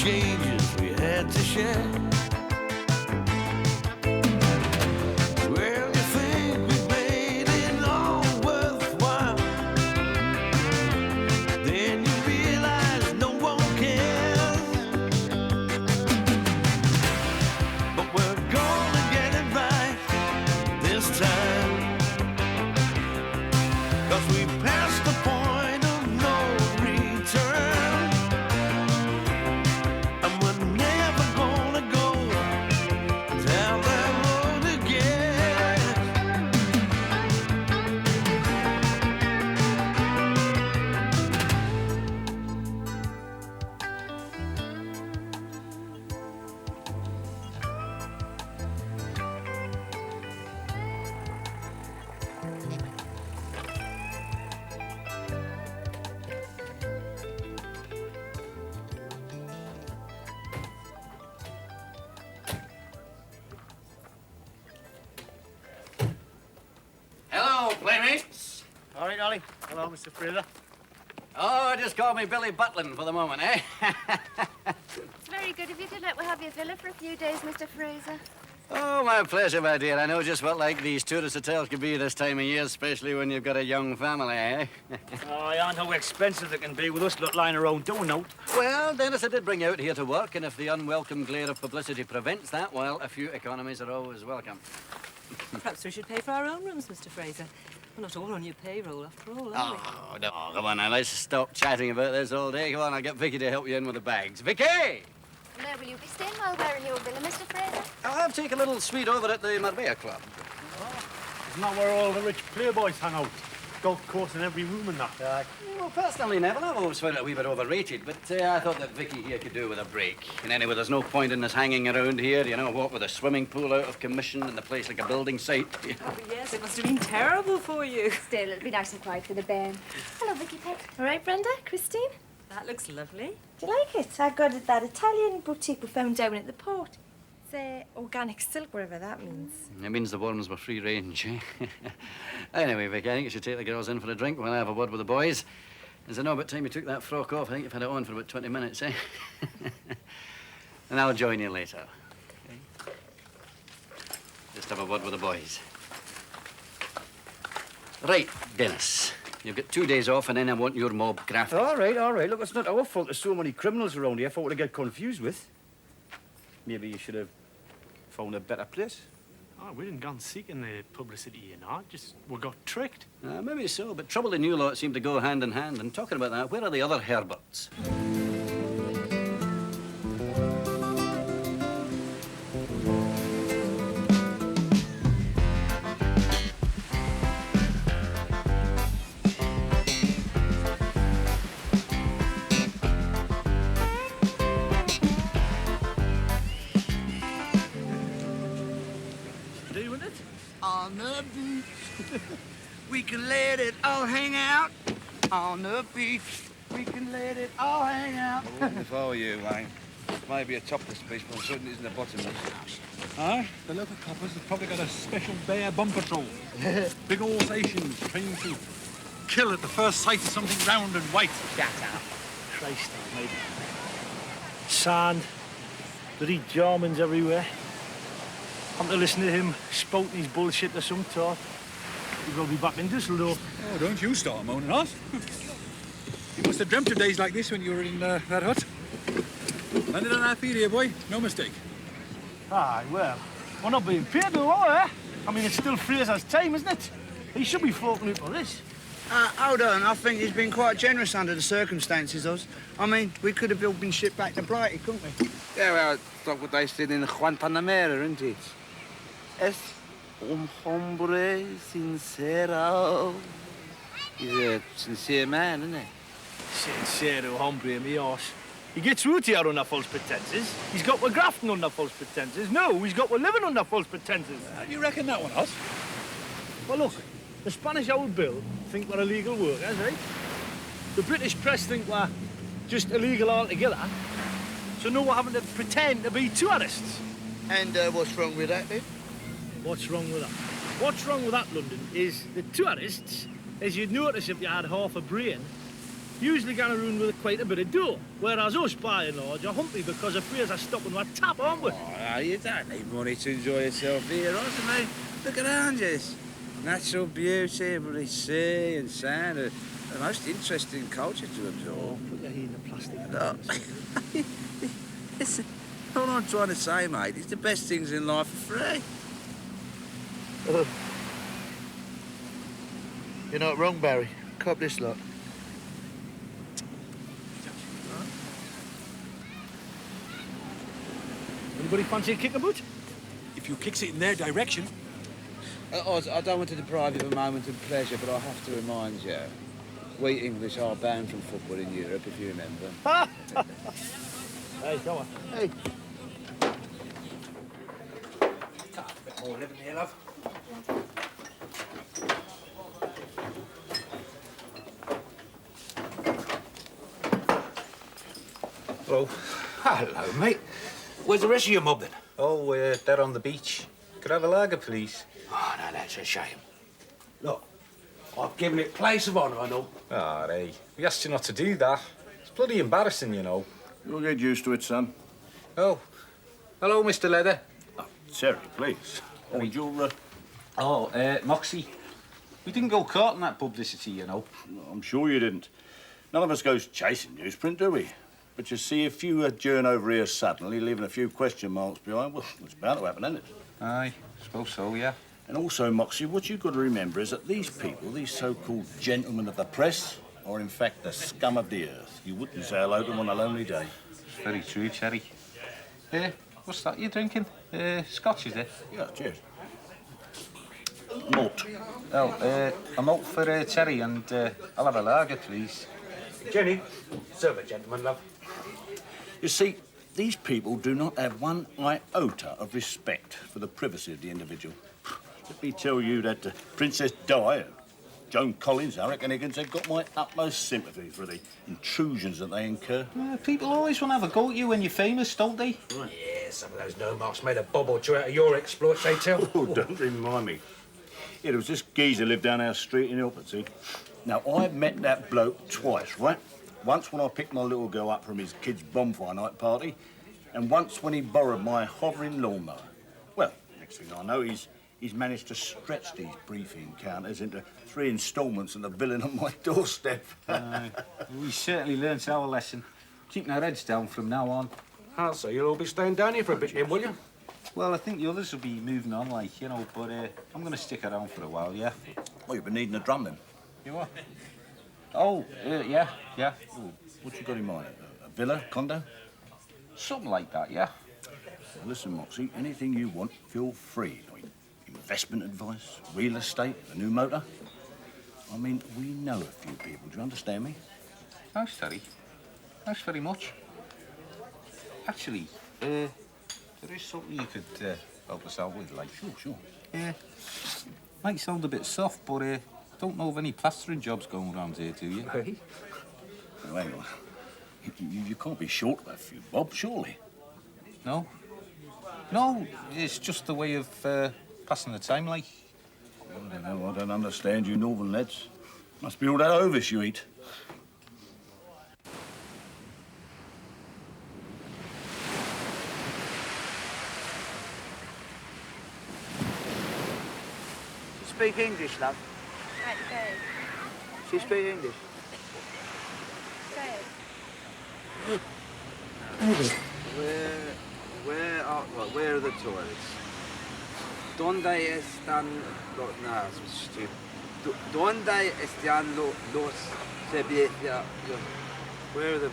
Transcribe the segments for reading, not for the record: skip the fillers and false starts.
changes we had to share. Well, you think we made it all worthwhile, then you realize no one cares. But we're gonna get it right this time, 'cause we passed the point of no return, and we're never gonna go down that road again. Hello, playmates. All right, Ollie. Hello, Mr. Fraser. Oh, just call me Billy Butlin for the moment, eh? It's very good of you to let me have your villa for a few days, Mr. Fraser. Oh, my pleasure, my dear. I know just what like these tourist hotels can be this time of year, especially when you've got a young family, eh? Oh, I aren't how expensive they can be with us lot lying around doing out. Well, Dennis, I did bring you out here to work, and if the unwelcome glare of publicity prevents that, well, a few economies are always welcome. Perhaps we should pay for our own rooms, Mr. Fraser. We're not all on your payroll, after all, are we? Oh, no, come on now, let's stop chatting about this all day. Come on, I'll get Vicky to help you in with the bags. Vicky! Where will you be staying while we're in your villa, Mr. Fraser? I'll take a little suite over at the Marbella Club. Isn't that where all the rich playboys hang out? Golf course in every room and that. Well, personally, Neville, I've always found it a wee bit overrated, but I thought that Vicky here could do with a break. And anyway, there's no point in us hanging around here, you know, what with a swimming pool out of commission and the place like a building site. Oh, yes, it must have been terrible for you. Still, it'll be nice and quiet for the band. Hello, Vicky Pet. All right, Brenda? Christine? That looks lovely. Do you like it? I got it that Italian boutique we found down at the port. It's organic silk, whatever that means. It means the worms were free range, eh? Anyway, Vicky, I think you should take the girls in for a drink while I have a word with the boys. As I know, about time you took that frock off, I think you've had it on for about 20 minutes, eh? And I'll join you later. Okay? Just have a word with the boys. Right, Dennis. You've got 2 days off, and then I want your mob grafted. All right, all right. Look, it's not our fault there's so many criminals around here for what to get confused with. Maybe you should have found a better place. Oh, we didn't go seeking the publicity, you know. Just we got tricked. Maybe so, but trouble and you lot seem to go hand in hand. And talking about that, where are the other Herberts? Doing it? On the beach, we can let it all hang out. On the beach, we can let it all hang out. I wouldn't if I were you, Wayne. Maybe a topless beach, but I'm certain it isn't a bottomless. Aye, the local coppers have probably got a special bear bum patrol. Big Alsatians trained to kill at the first sight of something round and white. Shut up. Christ, mate. Sand. Bloody Germans everywhere. I'm to listen to him spouting his bullshit to some talk. He will be back in Düsseldorf. Oh, don't you start moaning, us. You must have dreamt of days like this when you were in that hut. Landed on our feet here, boy. No mistake. Aye, well, we're not being paid though, are we? I mean, it's still Fraser's time, isn't it? He should be forking out for this. Hold on, I think he's been quite generous under the circumstances, Oz. I mean, we could have all been shipped back to Blighty, couldn't we? Yeah, well, it's like what they said in Guantanamera, isn't it? Es un hombre sincero. He's a sincere man, isn't he? Sincero hombre, me arse. He gets out here under false pretenses. He's got we're grafting under false pretenses. No, he's got we're living under false pretenses. How do you reckon that one, us? Well, look, the Spanish old bill think we're illegal workers, right? The British press think we're just illegal altogether. So now we're having to pretend to be tourists. And what's wrong with that, then? What's wrong with that? What's wrong with that, London, is the tourists, as you'd notice if you had half a brain, Usually going around with quite a bit of dough, whereas us, by and large, are humpy because of Fraser stopping with tap, aren't we? Oh, you don't need money to enjoy yourself here, Oz, mate. Look around you. Natural beauty, every sea and sand, the most interesting culture to absorb. Oh, put your hand in the plastic. No. Listen, all I'm trying to say, mate, is the best things in life are free. You're not wrong, Barry. Cop this lot. Anybody fancy a kick about? If you kicks it in their direction. Oz, I don't want to deprive you of a moment of pleasure, but I have to remind you, we English are banned from football in Europe, if you remember. Hey, go on. Hey. A bit more living here, love. Hello. Hello, mate. Where's the rest of your mob, then? Oh, they're on the beach. Could I have a lager, please? Oh, no, that's a shame. Look, I've given it place of honour, I know. Ah, Ray. We asked you not to do that. It's bloody embarrassing, you know. You'll get used to it, son. Oh. Hello, Mr. Leather. Oh, Terry, please. Hold your... Moxie. We didn't go courting that publicity, you know. I'm sure you didn't. None of us goes chasing newsprint, do we? But you see, if you adjourn over here suddenly, leaving a few question marks behind, well, it's bound to happen, isn't it? Aye, suppose so, yeah. And also, Moxie, what you've got to remember is that these people, these so-called gentlemen of the press, are in fact the scum of the earth. You wouldn't say hello to them on a lonely day. It's very true, Cherry. What's that you're drinking? Scotch, is it? Yeah, cheers. Malt. Oh, a malt for Cherry and I'll have a lager, please. Jenny, serve a gentleman, love. You see, these people do not have one iota of respect for the privacy of the individual. Let me tell you that Princess Di, Joan Collins, I reckon Higgins, have got my utmost sympathy for the intrusions that they incur. People always want to have a go at you when you're famous, don't they? Right. Yeah, some of those no-marks made a bob or two out of your exploits, they tell. Oh, don't remind me. Yeah, there was this geezer lived down our street in Ilford, see? Now, I met that bloke twice, right? Once when I picked my little girl up from his kid's bonfire night party, and once when he borrowed my hovering lawnmower. Well, next thing I know, he's managed to stretch these brief encounters into 3 instalments of the villain on my doorstep. We certainly learnt our lesson. Keeping our heads down from now on. I'll say you'll all be staying down here for a bit, then, will you? Well, I think the others will be moving on, like, you know, but I'm going to stick around for a while, yeah? Oh, you've been needing a drum, then? You are? Oh, yeah. Oh, what you got in mind? A villa, condo? Something like that, yeah. Well, listen, Moxie, anything you want, feel free. Like investment advice, real estate, a new motor. I mean, we know a few people. Do you understand me? Thanks, Terry. Thanks very much. Actually, there is something you could help us out with, like. Sure. Yeah. Might sound a bit soft, but don't know of any plastering jobs going around here, do you? Hey? Well, hang on. You can't be short of a few bob, surely. No? No, it's just a way of passing the time, like. I don't understand you northern lads. Must be all that Ovis you eat. She speak English, love. Right, go. She speak English. Say Where are the toilets? ¿Dónde están los... No, it's stupid. ¿Dónde están los servicios? Where are the...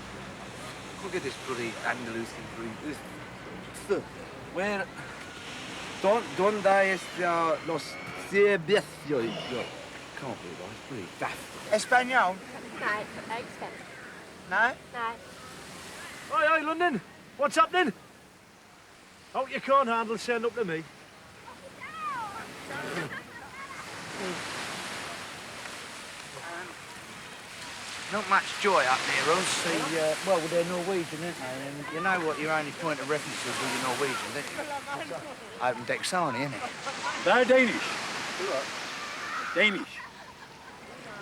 Look at this bloody Andalusian breed. Where... ¿Dónde están los servicios? Can't believe that. It's pretty daft. Espanol? No, expensive. No? No. Oi, London. What's happening? Oh, you can't handle send up to me. Not much joy up there, Ross. See, well, they're Norwegian, aren't they? And you know what your only point of reference is when you're Norwegian, don't you? Open deck Sarnie, isn't it? They're Danish. Danish.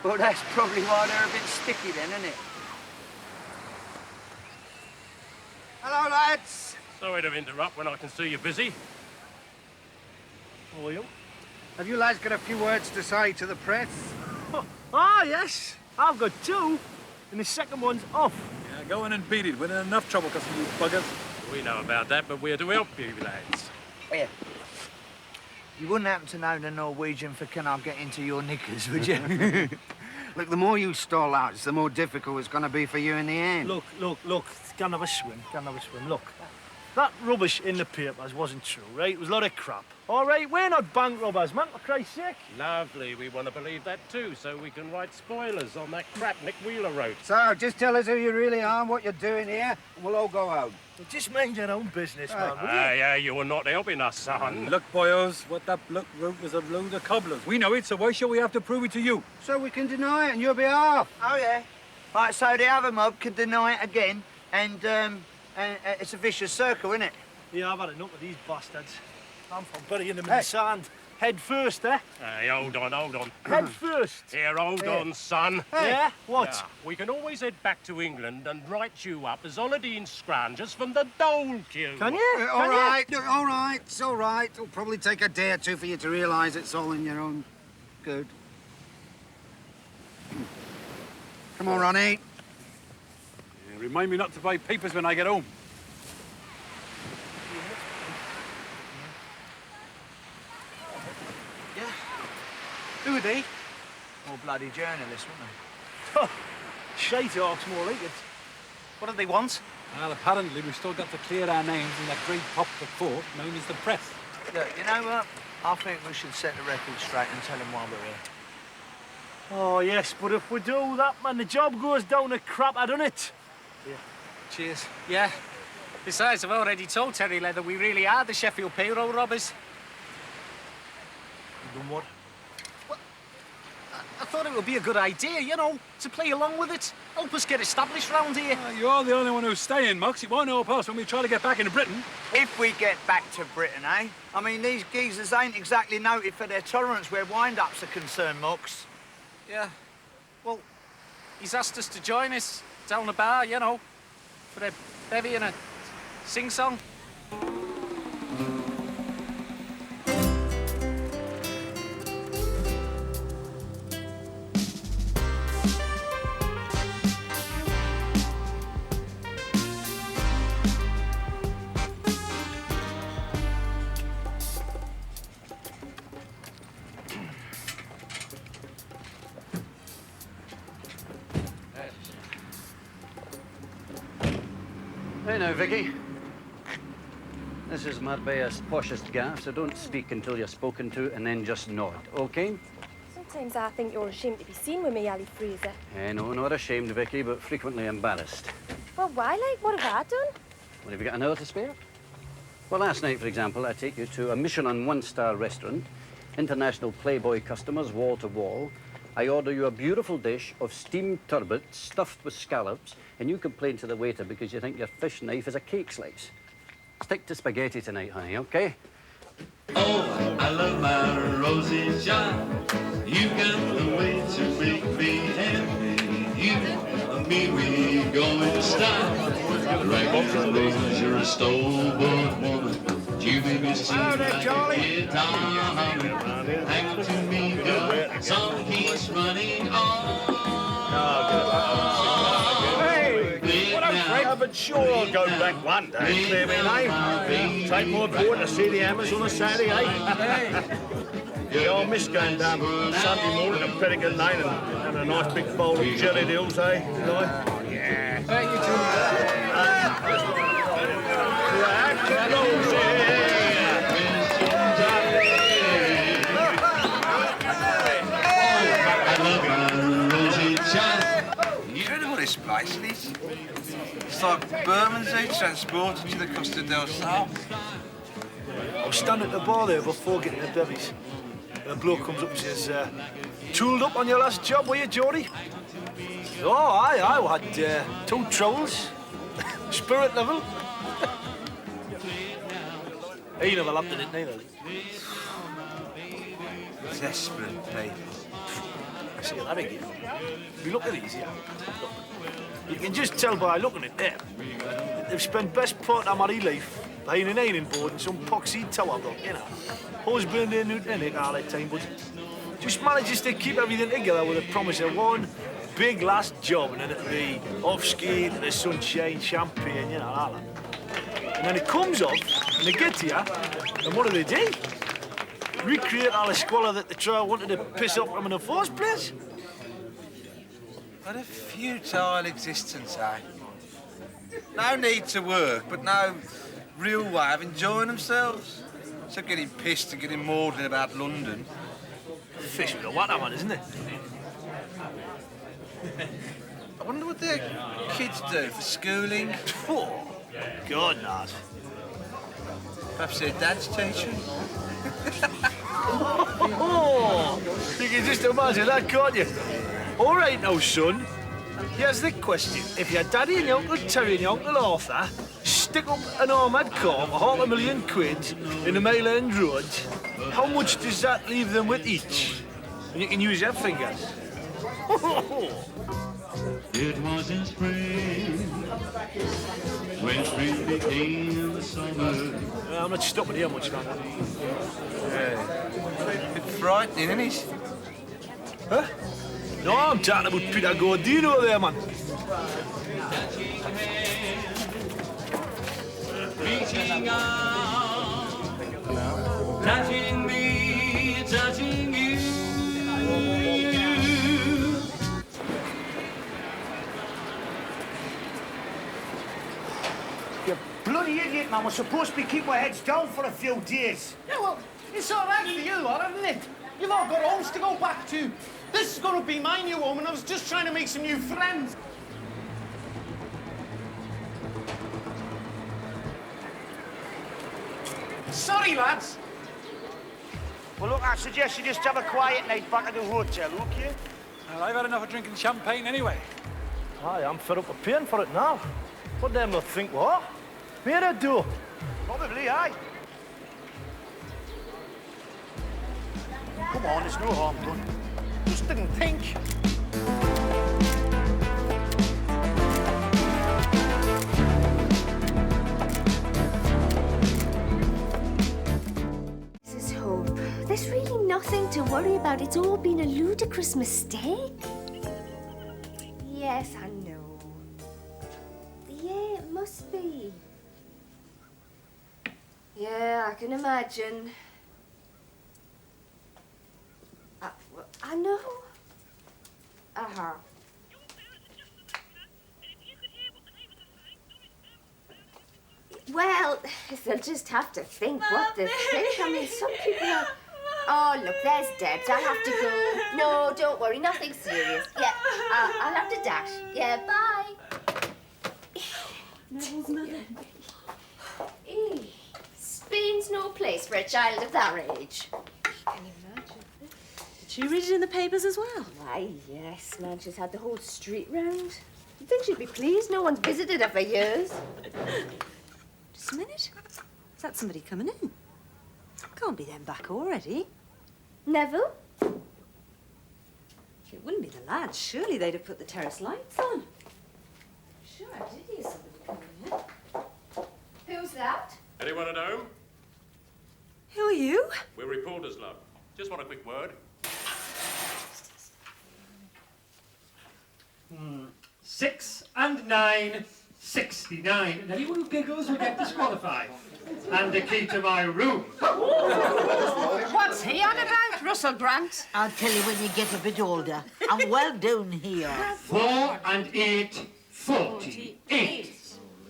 Well, that's probably why they're a bit sticky then, isn't it? Hello, lads. Sorry to interrupt when I can see you're busy. How are you? Have you lads got a few words to say to the press? Ah, yes. I've got two, and the second one's off. Yeah, go in and beat it. We're in enough trouble because of you buggers. We know about that, but we're to help you, lads. Yeah. You wouldn't happen to know the Norwegian for can I get into your knickers, would you? Look, the more you stall out, the more difficult it's going to be for you in the end. Look. Can't have a swim. Look, that rubbish in the papers wasn't true, right? It was a lot of crap. All right, we're not bank robbers, man, for Christ's sake. Lovely. We want to believe that too, so we can write spoilers on that crap Nick Wheeler wrote. So, just tell us who you really are and what you're doing here, and we'll all go home. Well, just mind your own business, man, will you? Yeah, you were not helping us, son. Look, boyos, what that bloke wrote was a load of cobblers. We know it, so why should we have to prove it to you? So we can deny it on your behalf. Oh, yeah. Right, so the other mob can deny it again, and it's a vicious circle, isn't it? Yeah, I've had enough of these bastards. I'm for burying them in the sand. Head first, eh? Hey, hold on. Head first. Here, hold on, son. Yeah? What? Yeah, we can always head back to England and write you up as Olladine Scrangers from the dole queue. Can you? All right, it's all right. It'll probably take a day or two for you to realise it's all in your own good. Come on, Ronnie. Yeah, remind me not to buy papers when I get home. Who are they? More bloody journalists, weren't Shite hawks, more like it. What do they want? Well, apparently we've still got to clear our names in that great pop report known as the press. they? Look, you know what? I think we should set the record straight and tell them why we're here. Oh, yes, but if we do that, man, the job goes down a crapper, doesn't it? Yeah. Cheers. Yeah. Besides, I've already told Terry Leather we really are the Sheffield payroll robbers. You done what? I thought it would be a good idea, you know, to play along with it. Help us get established round here. You're the only one who's staying, Mox. It won't help us when we try to get back into Britain. If we get back to Britain, eh? I mean, these geezers ain't exactly noted for their tolerance where wind-ups are concerned, Mox. Yeah. Well, he's asked us to join us down the bar, you know, for a bevy and a sing-song. Hey now, Vicky. This is Marbea's poshest gaff, so don't speak until you're spoken to and then just nod, OK? Sometimes I think you're ashamed to be seen with me, Ali Fraser. No, not ashamed, Vicky, but frequently embarrassed. Well, why, like? What have I done? Well, have you got an hour to spare? Well, last night, for example, I take you to a Michelin one-star restaurant, international Playboy customers wall to wall. I order you a beautiful dish of steamed turbot stuffed with scallops, and you complain to the waiter because you think your fish knife is a cake slice. Stick to spaghetti tonight, honey, OK? Oh, I love my rosy child. You got the way to make me happy. You and me, we go in style. Ragged roses, you're a stalwart woman. You make me seem like a guitar. Hang to me, girl. Song keeps running on. But sure I'll go back one day, clear me name. Take my board to see the Hammers on a Saturday, eh? Yeah, I miss going down Sunday morning to Petticoat Lane and having a nice big bowl of jelly deals, eh? Yeah. Hey, you two. Incredible this place, isn't it? It's like Bermondsey transported to the Costa del Sol. I was standing at the bar there before getting the bevies. And a bloke comes up and says, tooled up on your last job, were you, Geordie? Oh, I had 2 trolls. Spirit level. He never lapped it, didn't he? Desperate people. See that again. If you look at these here, look, you can just tell by looking at them. They've spent best part of married life behind an ironing board in some poxy tower block, you know. Husband and Newton all the time, but just manages to keep everything together with a promise of one big last job, and then it'll be off skiing in the sunshine, champagne, you know, all that. And then it comes off, and they get to you, and what do? Recreate all the squalor that the trial wanted to piss off them in the first place? What a futile existence, eh? No need to work, but no real way of enjoying themselves. So getting pissed and getting maudlin about London. Fish with a waterman, isn't it? I wonder what their kids do for schooling. Oh, God knows. Perhaps their dads teach them. You can just imagine that, can't you? All right now, son. Here's the question. If your daddy and your Uncle Terry and your Uncle Arthur stick up an armoured car for £500,000 in the Mile End Road, how much does that leave them with each? And you can use your fingers. It was in spring, when spring became the summer. I'm not stopping here much, man. Yeah. A bit frightening, isn't it? Huh? No, I'm talking about Peter Gordino there, man. Reaching out, touching me, touching you. You bloody idiot, man. We're supposed to be keeping our heads down for a few days. Yeah, well, it's all right for you, all, isn't it? You've all got homes to go back to. This is going to be my new home, and I was just trying to make some new friends. Sorry, lads. Well, look, I suggest you just have a quiet night back at the hotel, okay? Well, I've had enough of drinking champagne anyway. Aye, I'm fed up with paying for it now. What them lot think, what? Made a do. Probably, aye. Come on, there's no harm done. Just didn't think. Mrs. Hope, there's really nothing to worry about. It's all been a ludicrous mistake. Yes, I know. Yeah, it must be. Yeah, I can imagine. I know. Uh-huh. Well, they'll just have to think what they think. I mean, some people are... Oh, look, there's Debs. I'll have to go. No, don't worry, nothing serious. Yeah, I'll have to dash. Yeah, bye. Neville's mother. Spain's no place for a child of that age. Can you imagine? Did she read it in the papers as well? Why, yes, man. She's had the whole street round. You'd think she'd be pleased. No one's visited her for years. Just a minute. Is that somebody coming in? Can't be them back already. Neville? It wouldn't be the lads. Surely they'd have put the terrace lights on. Sure, I did hear somebody coming in. Who's that? Anyone at home? Who are you? We're reporters, love. Just want a quick word. 6 and 9, 69. And anyone who giggles will get disqualified. And the key to my room. What's he on about, Russell Grant? I'll tell you when you get a bit older. I'm well down here. 4 and 8, 48.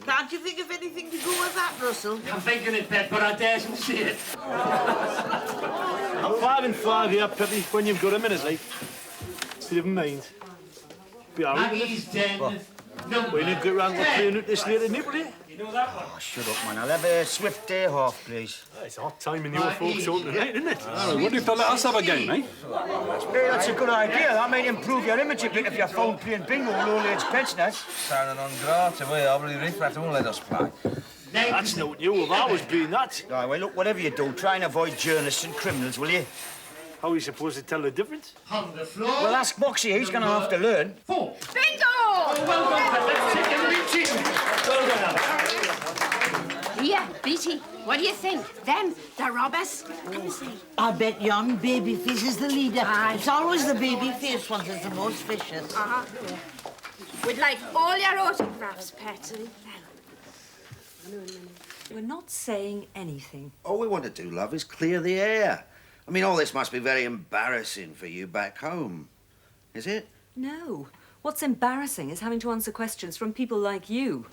Can't you think of anything to go with that, Russell? I'm thinking it, Pet, but I daren't see it. I'm 5 and 5 here, Peppy, when you've got a minute, like. Never mind. Be all right with Maggie's Den. We need to get round to playing with this lady, nobody. You know that one? Oh, shut up, man. I'll have a swift day off, please. It's hot time in the old folks home tonight, isn't it? I wonder if they'll let us have a game, eh? Hey, that's a good idea. That might improve your image a bit if you're found playing bingo with old-age pensioners. Sounding on grata, we are really riff-raff won't let us play. That's not you. I've always been that. Right, well, look, whatever you do, try and avoid journalists and criminals, will you? How are you supposed to tell the difference? On the floor. Well, ask Moxie. He's going to have to learn. 4. Bingo! Oh, well done, Pet. Let's take a meeting. Well done, Alice. Here, Beatty, what do you think? Them, the robbers? Come and see. I bet yon babyface is the leader. Aye. It's always the babyface one that's the most vicious. Uh-huh. We'd like all your autographs, Pet. We're not saying anything. All we want to do, love, is clear the air. I mean, all this must be very embarrassing for you back home. Is it? No. What's embarrassing is having to answer questions from people like you.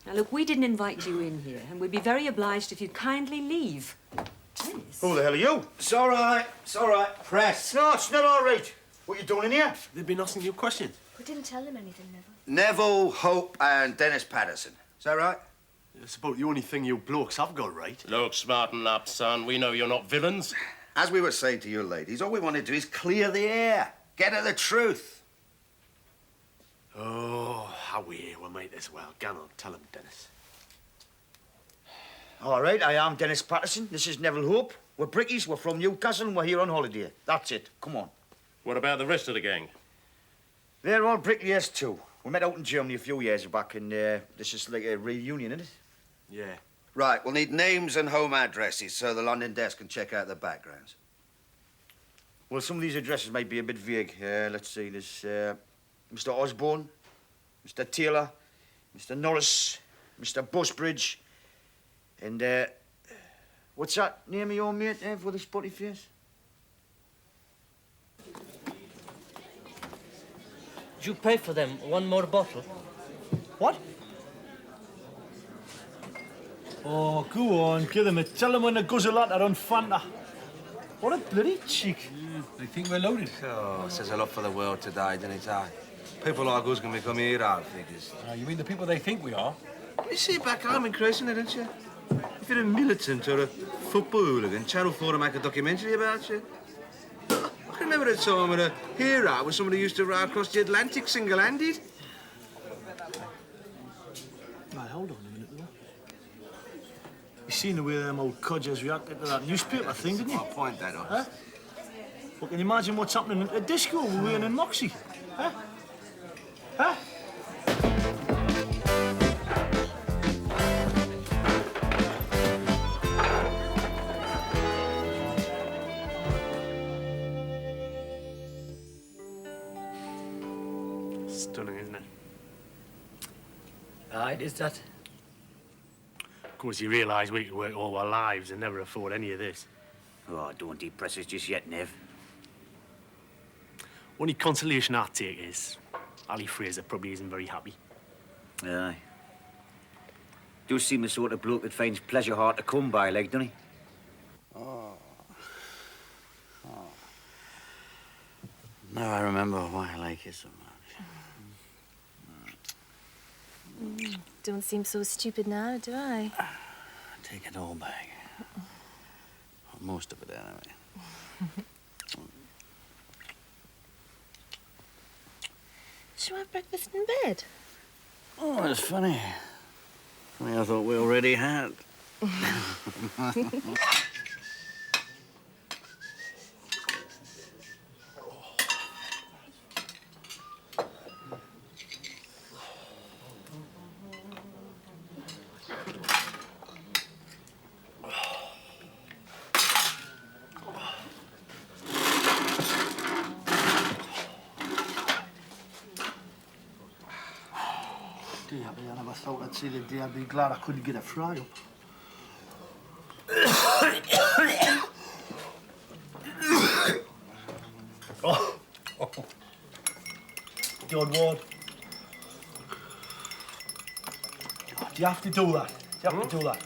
Now, look, we didn't invite you in here, and we'd be very obliged if you'd kindly leave. Dennis. Who the hell are you? It's all right. It's all right. Press. No, it's not all right. What you doing in here? They've been asking you questions. We didn't tell him anything, Neville. Neville, Hope, and Dennis Patterson. Is that right? It's about the only thing you blokes have got right. Look, smarten up, son. We know you're not villains. As we were saying to you ladies, all we want to do is clear the air. Get at the truth. Oh, how we here, we might as well. Go on, tell him, Dennis. All right, I am Dennis Patterson. This is Neville Hope. We're Brickies, we're from Newcastle, and we're here on holiday. That's it. Come on. What about the rest of the gang? They're all bricklayers too. We met out in Germany a few years back, and this is like a reunion, isn't it? Yeah. Right, we'll need names and home addresses so the London desk can check out the backgrounds. Well, some of these addresses might be a bit vague. Let's see, there's Mr. Osborne, Mr. Taylor, Mr. Norris, Mr. Busbridge, and what's that name of your mate for the spotty face? Did you pay for them one more bottle? What? Oh, go on, give them a... Tell them when the guzzle latter on Fanta. What a bloody cheek. They think we're loaded. Oh, it says a lot for the world today, doesn't it, eh? People like us can become hero figures. You mean the people they think we are? You see it back home in Crescent, don't you? If you're a militant or a football hooligan, Channel 4 will make a documentary about you. I can remember a time when a hero was somebody who used to ride across the Atlantic single-handed. Right, hold on a minute, though. You seen the way them old codgers reacted to that newspaper thing, didn't you? I'll point that out. Huh? Well, can you imagine what's happening at the disco with Wayne and Moxie? Huh? Huh? Stunning, isn't it? Aye, it is that. Of course, you realise we could work all our lives and never afford any of this. Oh, don't depress us just yet, Nev. Only consolation I take is Ali Fraser probably isn't very happy. Aye. Do seem the sort of bloke that finds pleasure hard to come by, like, doesn't he? Now I remember why I like you so much. Don't seem so stupid now, do I? Take it all back. Most of it, anyway. Should we have breakfast in bed? Oh, it's funny. I thought we already had. Dear me, I never thought I'd see the day. I'd be glad I couldn't get a fry up. Oh. John Ward. Do you have to do that? Do you have to do that?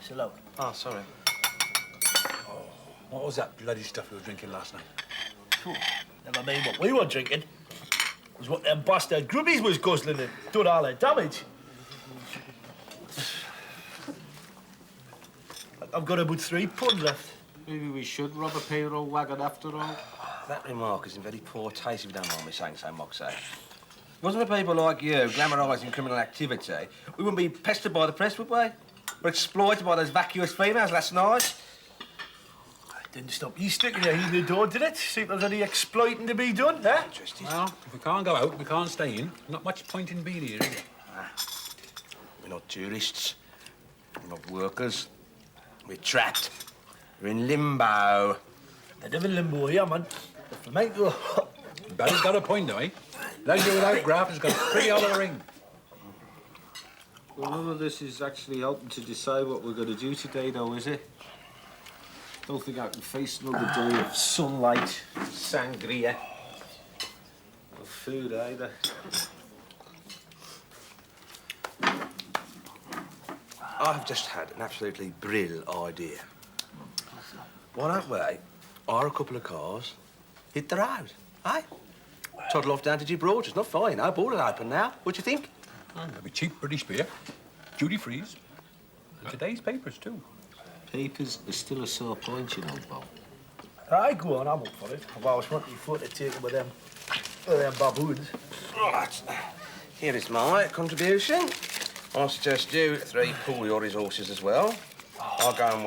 So look. Oh, sorry. What was that bloody stuff we were drinking last night? Never mind what we were drinking. It was what them bastard grubbies was guzzling and done all their damage. I've got about 3 pud left. Maybe we should rob a payroll wagon after all. That remark is in very poor taste, if you don't mind me saying so, Moxie. Wasn't for people like you glamorising criminal activity, we wouldn't be pestered by the press, would we? We're exploited by those vacuous females last night. Didn't stop you sticking your head in the door, did it? See if there's any exploiting to be done, eh? Well, if we can't go out, we can't stay in. Not much point in being here, is there? We're not tourists. We're not workers. We're trapped. We're in limbo. They live in limbo here, man. The flamenco. Barry's got a point, though, eh? Leisure without graft has got a pretty hollow ring. Well, none of this is actually helping to decide what we're going to do today, though, is it? Don't think I can face another day of sunlight, sangria, or food either. I've just had an absolutely brilliant idea. Why don't we hire a couple of cars, hit the road, eh? Toddle off down to Gibraltar. It's not far, you know. Border open now. What do you think? There'll be cheap British beer, duty-frees, and today's papers, too. Papers are still a sore point, you know, Bob. Aye, go on, I'm up for it. I've always wanted my foot to take it with them baboons. Right. Here is my contribution. I suggest you three pull your resources as well. I'll go and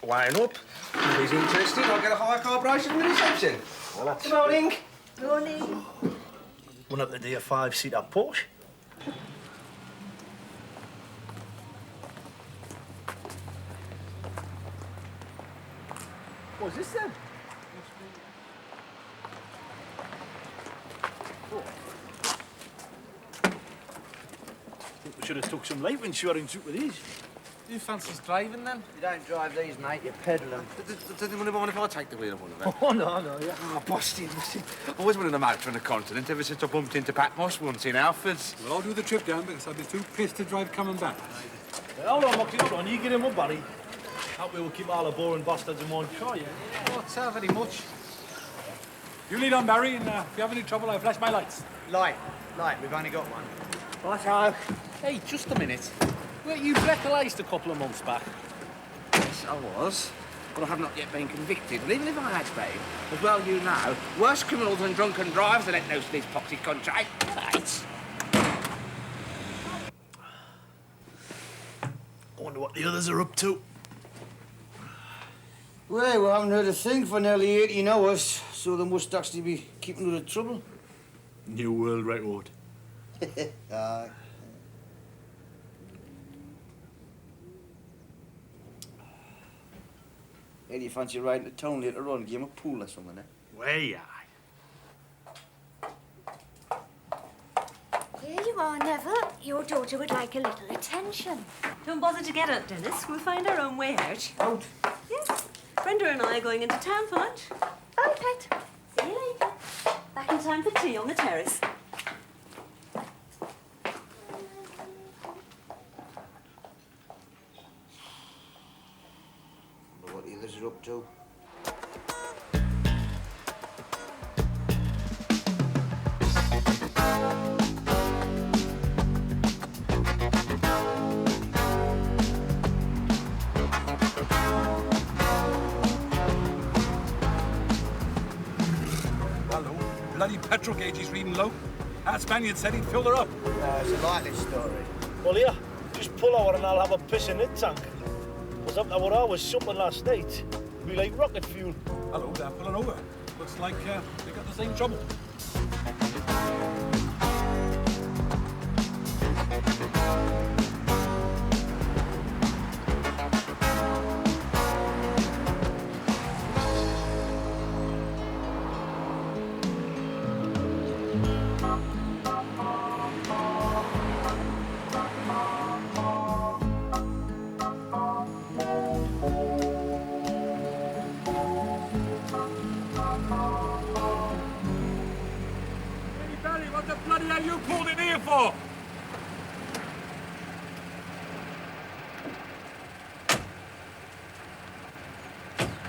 weighing up. If he's interested, I'll get a higher corporation from the reception. Good morning. Morning. One up to do a 5-seater Porsche. What's this then? I think we should have took some life insurance out with these. Who fancies driving then? You don't drive these, mate, you peddle them. Does anyone mind if I take the wheel of one of them? Oh, no, yeah. Oh, busted. I always wanted them out from the continent ever since I bumped into Patmos once in Alfred's. Well, I'll do the trip down because I'd be too pissed to drive coming back. Hold on, Moxie, hold on. You get him up, Barry. Hope we will keep all the boring bastards in one car, yeah? Not so very much. You lead on, Barry, and if you have any trouble, I'll flash my lights. Light, we've only got one. Right, out. Hey, just a minute. Weren't you breathalyzed a couple of months back? Yes, I was. But I have not yet been convicted. And even if I had been, as well you know, worse criminals than drunken drivers are let loose in this poxy country. Right. I wonder what the others are up to. Well, we haven't heard a thing for nearly 18 hours, so they must actually be keeping out of trouble. New World Record. Aye. Hey, do you fancy riding to town later on, game of pool or something, eh? Way aye. Here you are, Neville. Your daughter would like a little attention. Don't bother to get up, Dennis. We'll find our own way out. Out? Yes. Brenda and I are going into town for lunch. Bye, Pet. See you later. Back in time for tea on the terrace. Wonder what the others are up to. Hello. Bloody petrol gauge is reading low. That Spaniard said he'd fill her up. It's a likely story. Well, here, just pull over and I'll have a piss in the tank. Was up there where I was something last night. Be like rocket fuel. Hello, they're pulling over. Looks like they got the same trouble. What the bloody hell you pulled in here for?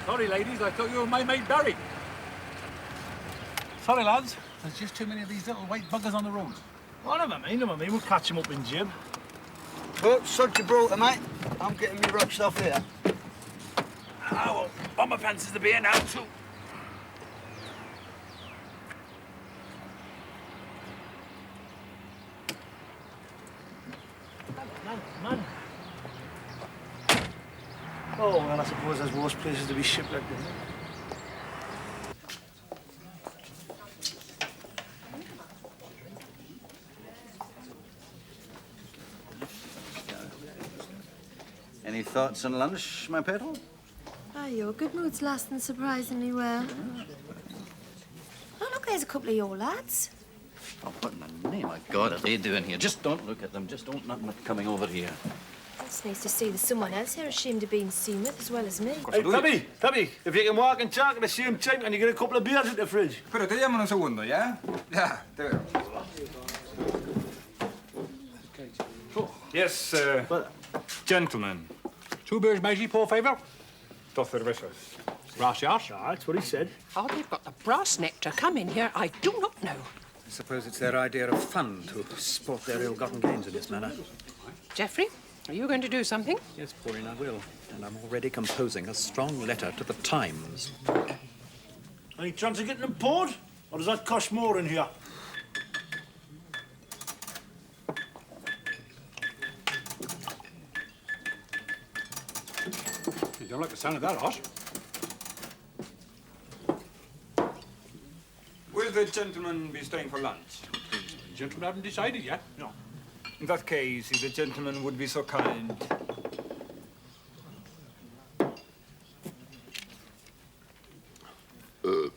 Sorry, ladies, I thought you were my mate Barry. Sorry, lads. There's just too many of these little white buggers on the road. Oh, never mind. We'll catch him up in gym. Well, sod Gibraltar, mate. I'm getting me rock stuff here. Ah, well, bomber pants is the beer now, too. Man. Oh, well, I suppose there's worse places to be shipwrecked, isn't there? Any thoughts on lunch, my petal? Oh, your good mood's lasting surprisingly well. Oh, look, there's a couple of your lads. Oh, what in the name of God are they doing here? Just don't look at them. Just don't let them coming over here. It's nice to see there's someone else here ashamed of being seen with as well as me. Hey, Tubby, if you can walk and talk at the same time, can you get a couple of beers in the fridge? Pero te llaman un segundo, ¿ya? Ya, te veo. Yes, gentlemen. 2 beers, Maggie, por favor. 2 cervezas. Gracias. That's what he said. How they've got the brass neck to come in here, I do not know. I suppose it's their idea of fun to sport their ill-gotten gains in this manner. Geoffrey, are you going to do something? Yes, Pauline, I will. And I'm already composing a strong letter to the Times. Any chance of getting them poured? Or does that cost more in here? You don't like the sound of that, Osh? Will the gentleman be staying for lunch? The gentlemen haven't decided yet. No. In that case, if the gentleman would be so kind.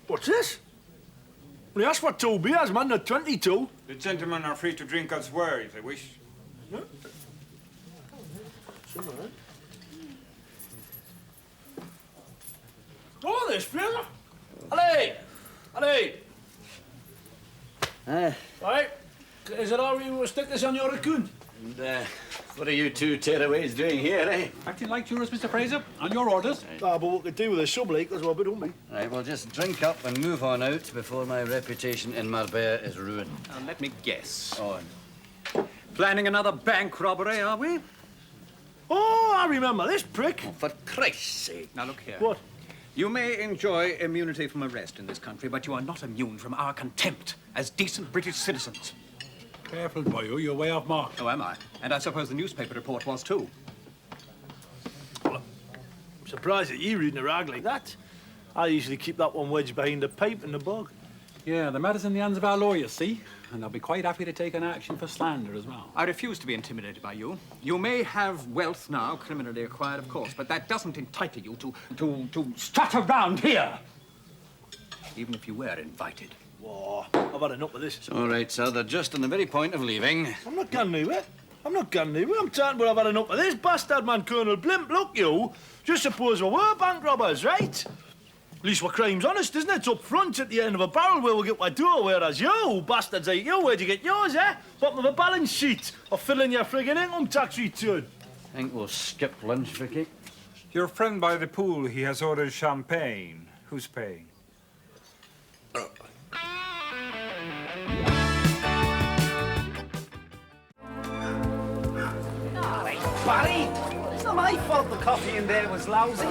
What's this? We asked for 2 beers, man, not 22. The gentlemen are free to drink elsewhere if they wish. Yeah. Oh, there's Fraser. Alley! Alley! Right. Is it all right you stick this on your account? And, what are you 2 tearaways doing here, eh? Acting like jurors, Mr. Fraser, on your orders. Ah, but what could do with a sub-lake as well, but don't we? Right, well, just drink up and move on out before my reputation in Marbella is ruined. Now, let me guess. On. Planning another bank robbery, are we? Oh, I remember this prick. Oh, for Christ's sake. Now, look here. What? You may enjoy immunity from arrest in this country, but you are not immune from our contempt as decent British citizens. Careful, boyo, you're way off mark. Oh, am I? And I suppose the newspaper report was too. Well, I'm surprised at you reading a rag like that. I usually keep that one wedged behind the pipe in the bog. Yeah, the matter's in the hands of our lawyers, see? And they'll be quite happy to take an action for slander as well. I refuse to be intimidated by you. You may have wealth now, criminally acquired, of course, but that doesn't entitle you to strut around here. Even if you were invited. Whoa, I've had enough of this. It's all right, sir. They're just on the very point of leaving. I'm not going anywhere. I'm not going anywhere. I'm talking about I've had enough of this bastard man, Colonel Blimp. Look, you. Just suppose we were bank robbers, right? At least we're crime's honest, isn't it? It's up front at the end of a barrel where we get our dough, whereas you, bastards like you, where'd you get yours, eh? Bottom of a balance sheet or filling your friggin' income tax return. I think we'll skip lunch, Vicky. Your friend by the pool, he has ordered champagne. Who's paying? Barry, it's not my fault the coffee in there was lousy.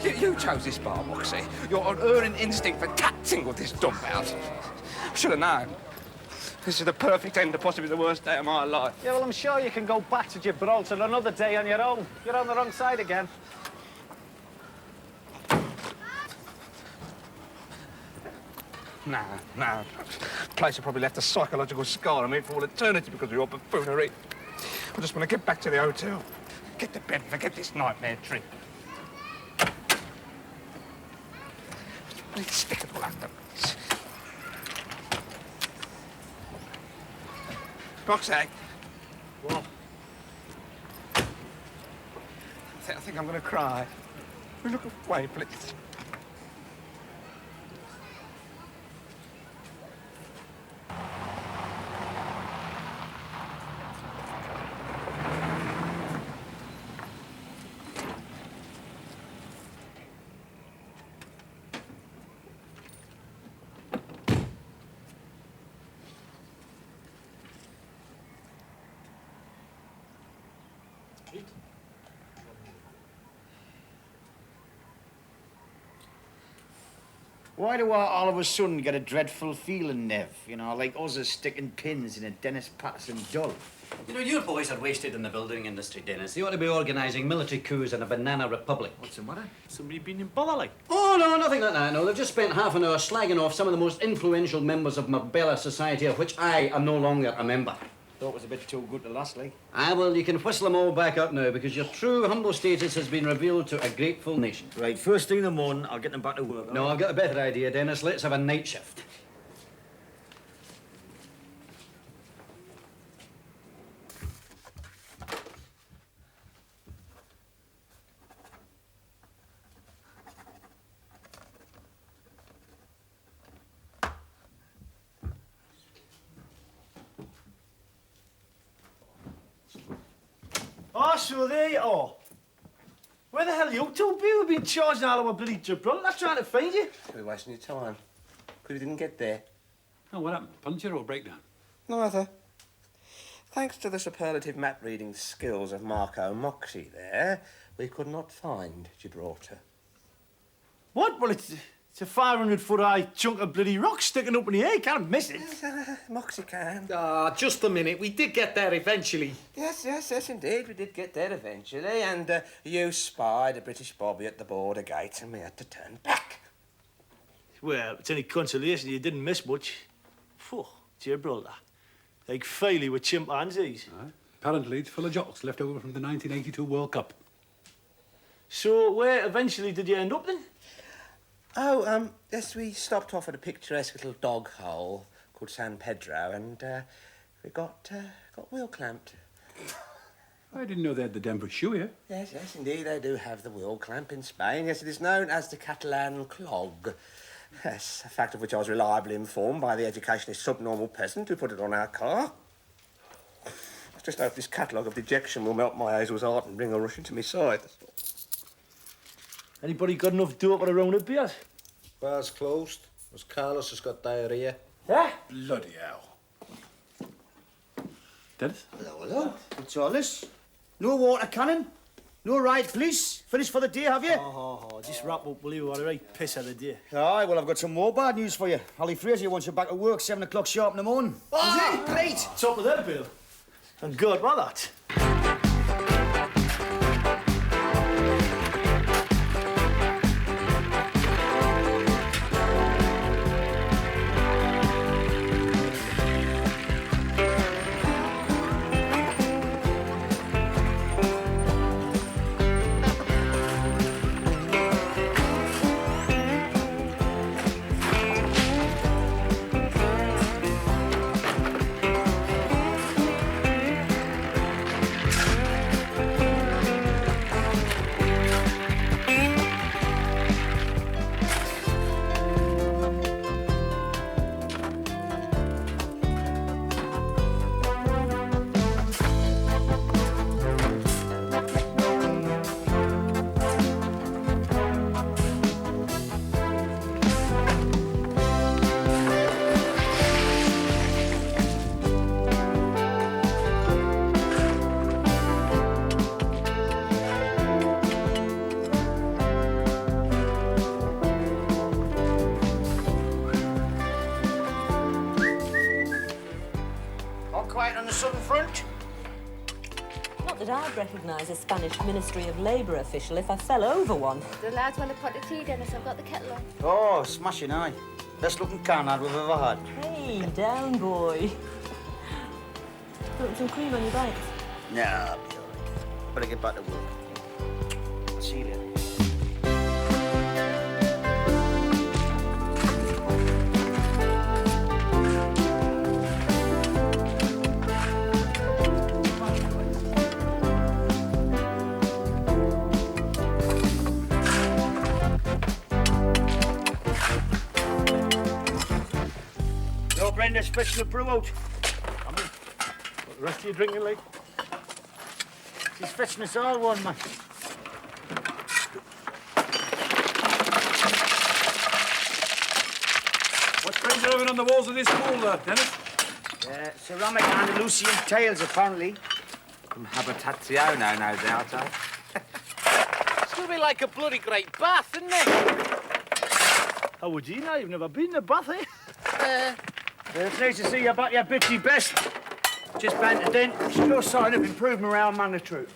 You chose this bar, Moxie. Your unerring instinct for cat singled this dump out. Should have known. This is the perfect end to possibly the worst day of my life. Yeah, well, I'm sure you can go back to Gibraltar another day on your own. You're on the wrong side again. Nah. Place have probably left a psychological scar on me for all eternity because of your buffoonery. I just want to get back to the hotel. Get to bed and forget this nightmare trip. Please stick it all out there. Roxy. What? I think I'm going to cry. Look away, please. Why do I all of a sudden get a dreadful feeling, Nev? You know, like us are sticking pins in a Dennis Patterson doll. You know, your boys are wasted in the building industry, Dennis. They ought to be organising military coups in a banana republic. What's the matter? Somebody been in bother, like? Oh, no, nothing like that, no. They've just spent half an hour slagging off some of the most influential members of Marbella society, of which I am no longer a member. Thought it was a bit too good to last, like. Ah, well, you can whistle them all back up now, because your true humble status has been revealed to a grateful nation. Right, first thing in the morning, I'll get them back to work. No, I've got a better idea, Dennis. Let's have a night shift. Oh, so there you are. Where the hell are you two be? We've been charging all our bloody Gibraltar. I'm trying to find you. We're wasting your time. Because we didn't get there. Oh, what happened? Puncture or breakdown? Neither. Thanks to the superlative map-reading skills of Marco Moxie there, we could not find Gibraltar. What? Well, it's a 500-foot-high chunk of bloody rock sticking up in the air. Can't miss it. Moxie can. Ah, just a minute. We did get there eventually. Yes, indeed. We did get there eventually, and you spied a British bobby at the border gate, and we had to turn back. Well, it's any consolation you didn't miss much. Phew, Gibraltar. Like Filey with chimpanzees. Apparently, it's full of jocks left over from the 1982 World Cup. So, where eventually did you end up then? Oh, yes, we stopped off at a picturesque little dog hole called San Pedro, and we got wheel clamped. I didn't know they had the Denver shoe here. Yes, indeed, they do have the wheel clamp in Spain. Yes, it is known as the Catalan clog. Yes, a fact of which I was reliably informed by the educationally subnormal peasant who put it on our car. I just hope this catalogue of dejection will melt my Hazel's heart and bring a rush into my side. Anybody got enough dope around a beer? Bar's closed. As Carlos has got diarrhea. Yeah? Bloody hell. Dennis? Hello. What's all this? No water cannon? No riot police? Finished for the day, have you? Oh, just wrap up, will you? What a right piss of the day. Aye, well, I've got some more bad news for you. Ollie Fraser wants you back at work 7 o'clock sharp in the morning. Oh, great! Top of that bill. And God, what that? I'd recognise a Spanish Ministry of Labour official if I fell over one. The lads want a pot of tea, Dennis. I've got the kettle on. Oh, smashing, aye. Best looking canard we've ever had. Hey, down, boy. Put some cream on your bites. Nah, I'll be all right. Better get back to work. I'll see you later. Brenda, special brew out. What the rest of you drinking, like? She's fetching us all one, man. What's preserving on the walls of this pool, Dennis? Ceramic Andalusian tiles, apparently. From Habitatio, no doubt, eh? It's going to be like a bloody great bath, isn't it? How would you know? You've never been in a bath, eh? It's nice to see you back your bitchy best. Just bantered in. Still sign of improvement around among the troops.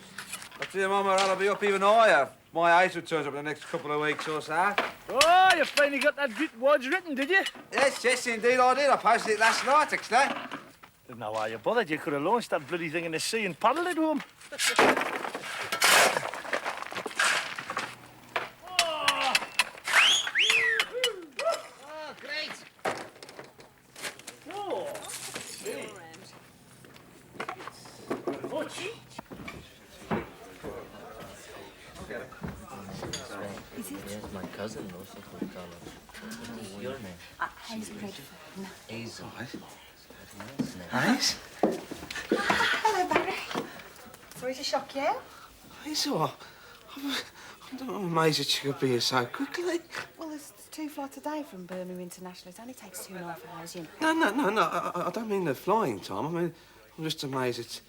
I tell you, Mama, I'll be up even higher. My age will turn up in the next couple of weeks or so. Oh, you finally got that bit words written, did you? Yes, indeed I did. I posted it last night, actually. There's no why you bothered. You could have launched that bloody thing in the sea and paddled it home. Is it? Yes, my cousin also from college. What is your name? Hazel Redfern. Hazel. Hayes? Hello, Barry. Sorry to shock you. Hazel, I'm amazed that you could be here so quickly. Well, there's 2 flights a day from Birmingham International. It only takes 2.5 hours, you know. No. I don't mean the flying time. I mean, I'm just amazed that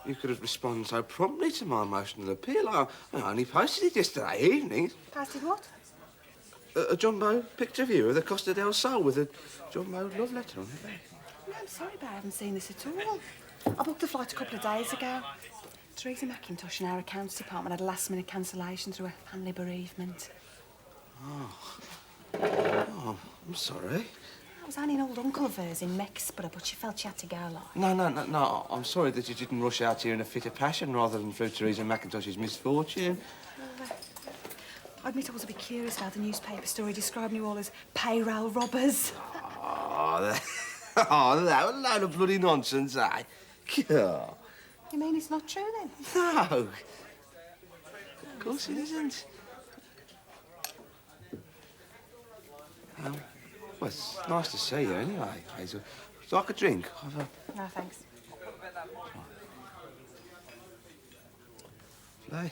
you could have responded so promptly to my emotional appeal. I only posted it yesterday evening. Posted what? A jumbo picture of you of the Costa del Sol with a jumbo love letter on it. No, I'm sorry, but I haven't seen this at all. I booked the flight a couple of days ago. Teresa McIntosh in our accounts department had a last-minute cancellation through a family bereavement. Oh, I'm sorry. It was only an old uncle of hers in Mexborough, but she felt she had to go, like. No. I'm sorry that you didn't rush out here in a fit of passion rather than through Teresa McIntosh's misfortune. I admit I was a bit curious about the newspaper story describing you all as payroll robbers. Oh, that was a load of bloody nonsense, eh? God. You mean it's not true, then? No. Of course it isn't. Well, it's nice to see you anyway, Hazel. Would you like a drink? No, thanks. Play.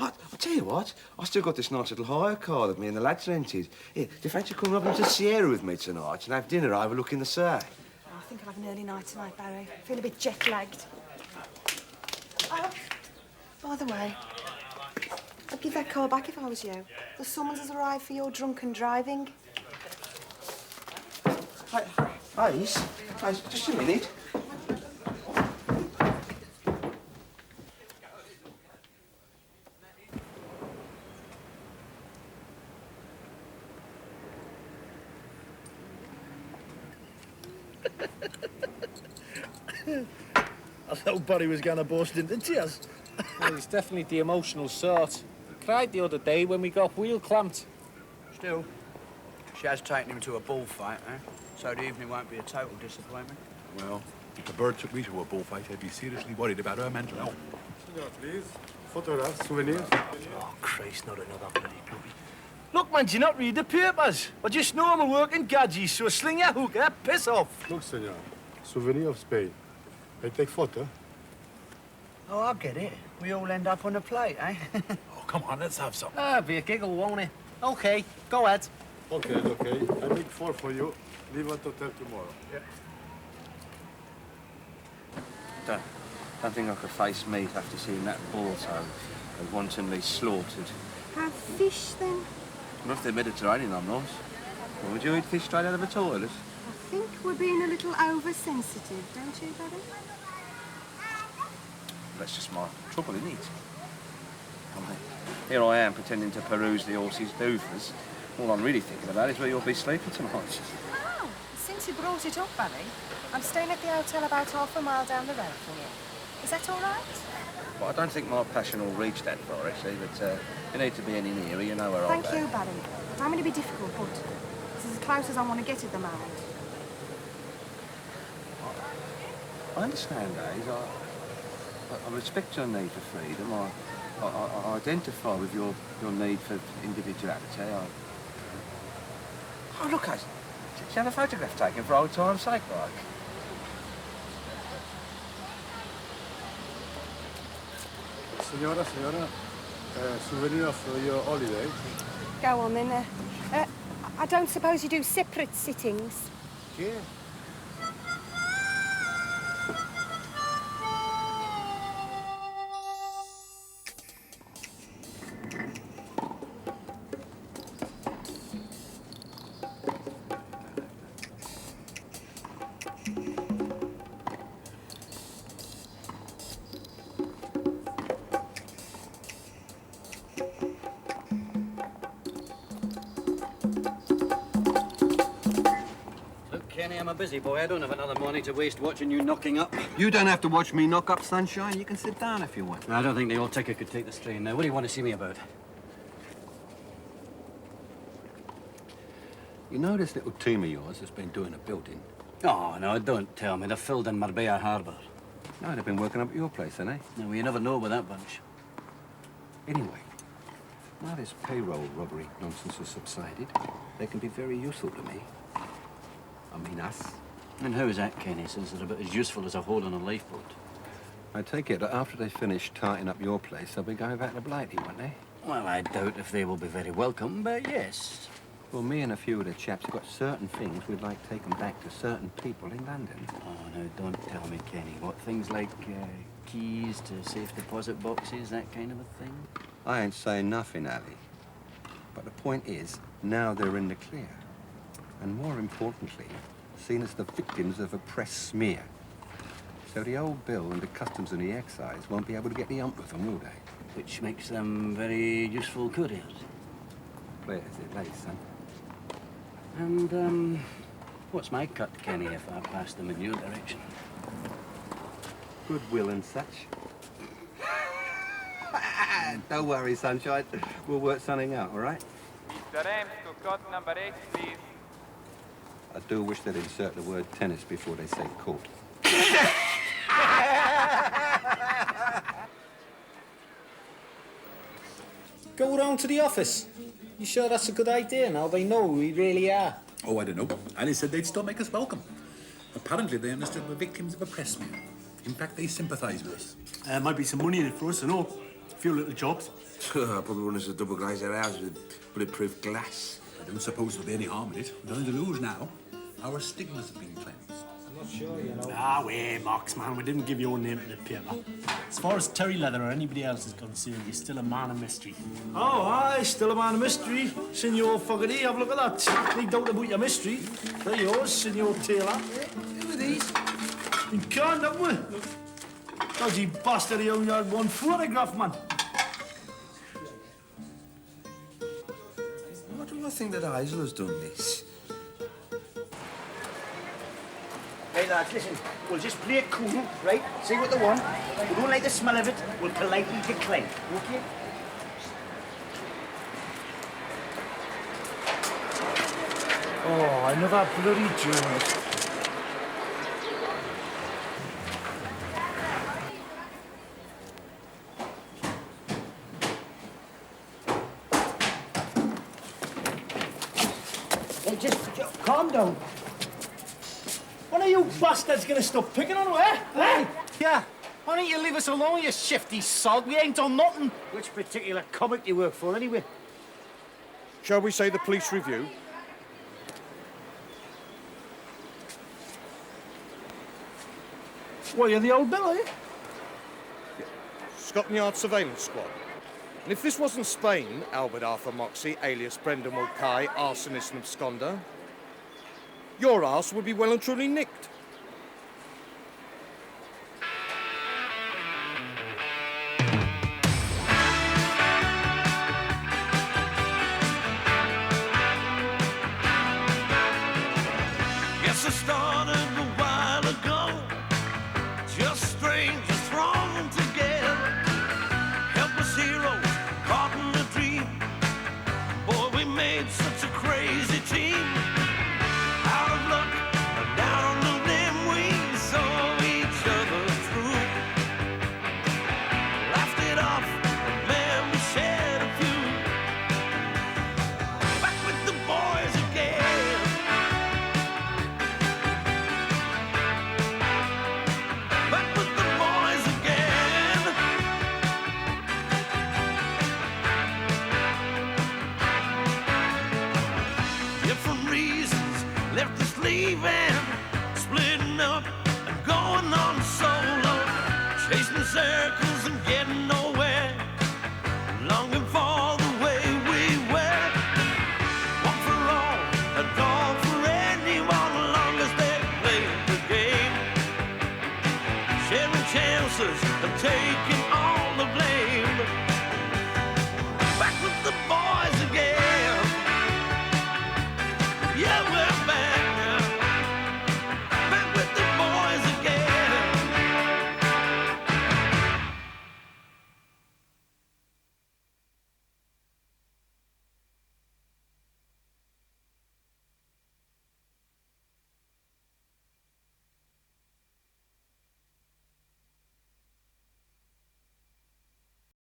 I'll tell you what, I still got this nice little hire car that me and the lads rented. Here, do you fancy coming up into Sierra with me tonight and have dinner overlooking the sea? I think I'll have an early night tonight, Barry. I feel a bit jet-lagged. Oh, by the way, I'd give that car back if I was you. The summons has arrived for your drunken driving. Hayes, just a minute. I thought Barry was going to burst into tears. Well, he's definitely the emotional sort. He cried the other day when we got wheel clamped. Still, she has taken him to a bullfight, eh? So the evening won't be a total disappointment. Well, if the bird took me to a bullfight, I'd be seriously worried about her mental health. Senor, please. Photographs, souvenirs. Oh, Christ, not another bloody puppy. Look, man, do you not read the papers? I just know I'm a working gadget, so sling your hooker, piss off. Look, senor. Souvenir of Spain. I take photo. Oh, I get it. We all end up on a plate, eh? Oh, come on, let's have some. Ah, be a giggle, won't it? OK, go ahead. Okay. I make 4 for you. Leave at hotel tomorrow. Yeah. Don't think I could face meat after seeing that bull so wantonly slaughtered. Have fish, then? Not if they're Mediterranean, I'm not. Well, would you eat fish straight out of a toilet? I think we're being a little oversensitive, don't you, Barry? That's just my trouble, isn't it? Here I am pretending to peruse the horse's doofers. All I'm really thinking about is where you'll be sleeping tonight. Oh, since you brought it up, Barry, I'm staying at the hotel about half a mile down the road from you. Is that all right? Well, I don't think my passion will reach that far, actually, but if you need to be any nearer, you know where I'll be. Thank you, Barry. I'm going to be difficult, but this is as close as I want to get at the moment. I understand, Hayes. I respect your need for freedom. I identify with your need for individuality. Oh, look, Hayes. Did you have a photograph taken for old time's sake, like? Senora, souvenir for your holiday. Go on, then. I don't suppose you do separate sittings? Yeah. I'm a busy boy. I don't have another morning to waste watching you knocking up. You don't have to watch me knock up, Sunshine. You can sit down if you want. I don't think the old ticker could take the strain. Now, what do you want to see me about? You know this little team of yours has been doing a building? Oh, no, don't tell me. They're filled in Marbella Harbour. No, they've been working up at your place, haven't they? No, well, you never know with that bunch. Anyway, now this payroll robbery nonsense has subsided, they can be very useful to me. I mean us. And how is that, Kenny, since they're about as useful as a hole on a lifeboat? I take it that after they finish tidying up your place, they'll be going back to Blighty, won't they? Well, I doubt if they will be very welcome, but yes. Well, me and a few of the chaps have got certain things we'd like taken back to certain people in London. Oh, now, don't tell me, Kenny. What, things like keys to safe deposit boxes, that kind of a thing? I ain't saying nothing, Ali. But the point is, now they're in the clear. And more importantly, seen as the victims of a press smear. So the old Bill and the Customs and the Excise won't be able to get the hump with them, will they? Which makes them very useful couriers. Play it as it lays, son. And, what's my cut, Kenny, if I pass them in your direction? Goodwill and such. Don't worry, Sunshine. We'll work something out, all right? Mr. Ames to court number 8, please. I do wish they'd insert the word tennis before they say court. Go round to the office. You sure that's a good idea now? They know who we really are. Oh, I don't know. Ali said they'd still make us welcome. Apparently, they understood we're victims of a press smear. In fact, they sympathise with us. Might be some money in it for us, I know. A few little jobs. I'll probably run us a double glazer house with bulletproof glass. I don't suppose there'll be any harm in it. We've nothing to lose now. Our stigmas have been cleansed. I'm not sure, you know. Ah, wait, Marks, man. We didn't give your name to the paper. As far as Terry Leather or anybody else is concerned, you're still a man of mystery. Oh, aye, still a man of mystery. Senor Fogarty, have a look at that. No doubt about your mystery. They're yours, Senor Taylor. Who are these? You can't, haven't we? Dodgy bastard, he only had one photograph, man. Why do I think that Hazel has done this? Hey, lads, listen. We'll just play it cool, right? See what they want. We don't like the smell of it. We'll politely decline, okay? Oh, another bloody journalist. Hey, just calm down. When are you bastards gonna stop picking on her, eh? Yeah. Why don't you leave us alone, you shifty sod? We ain't done nothing. Which particular comic do you work for, anyway? Shall we say the police review? Well, you're the old Bill, are you? Scotland Yard Surveillance Squad. And if this wasn't Spain, Albert Arthur Moxey, alias Brendan Mulcahy, arsonist and absconder, your arse would be well and truly nicked. Yes, I started a while ago. Just strangers thrown together. Helpless heroes caught in a dream. Boy, we made such a crazy team. Out of luck, down on the limb, we saw each other through. Laughed it off, and man, we shed a few. Back with the boys again. Back with the boys again. Different reasons left us leaving, splitting up and going on solo, chasing circles and getting